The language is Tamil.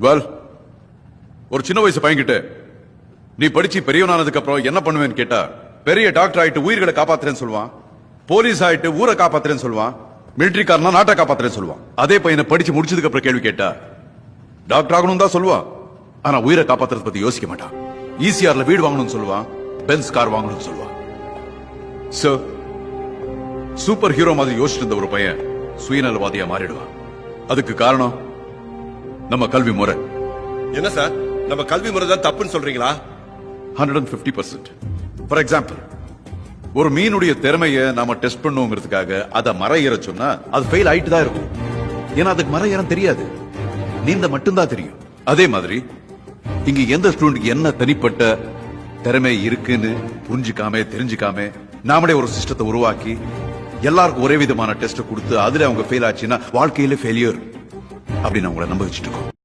வெல், ஒரு சின்ன வயசு பையன்கிட்ட நீ படிச்சு பெரியவனானதுக்கு அப்புறம் என்ன பண்ணுவேன்னு கேட்டா, பெரிய டாக்டர் ஆயிட்டு உயிர்களை காப்பாத்துறேன்னு சொல்லுவான், போலீஸ் ஆயிட்டு ஊரை காப்பாத்துறேன்னு சொல்லுவான், மிலிட்டரிக்காரனா நாட்டை காப்பாத்துறேன்னு சொல்லுவான். அதே பையனை படிச்சு முடிச்சதுக்கு அப்புறம் கேள்வி கேட்டா டாக்டர் ஆகணும் தான் சொல்லுவான், ஆனா உயிரை காப்பாத்துறத பத்தி யோசிக்க மாட்டான். ஈசிஆர்ல வீடு வாங்கணும்னு சொல்லுவான், பென்ஸ் கார் வாங்கணும்னு சொல்லுவான். சோ சூப்பர் ஹீரோ மாதிரி யோசிச்சிட்டு இருந்த ஒரு பையன் சுயநலவாதியா மாறிடுவான். அதுக்கு காரணம் நம்ம கல்வி முறை. என்ன சார், நம்ம கல்வி முறை தான் தப்புன்னு சொல்றீங்களா? 150%. ஃபார் எக்ஸாம்பிள், ஒரு மீனுடைய திறமையை நாம டெஸ்ட் பண்ணுவோங்கிறதுக்காக அதை மறையிற சொன்னா அது ஃபெயில் ஆயிட்டு தான் இருக்கும். ஏன்னா அதுக்கு மறையிறம் தெரியாது, நீந்த மட்டும்தான் தெரியும். அதே மாதிரி இங்க எந்த ஸ்டூடெண்ட்க்கு என்ன தனிப்பட்ட திறமை இருக்குன்னு புரிஞ்சுக்காம தெரிஞ்சுக்காம நாமளே ஒரு சிஸ்டத்தை உருவாக்கி எல்லாருக்கும் ஒரே விதமான டெஸ்ட் கொடுத்து அதுல அவங்க ஃபெயில் ஆச்சுன்னா வாழ்க்கையில ஃபெயிலியர் அப்படின்னு அவங்கள நம்ப வச்சுட்டு இருக்கோம்.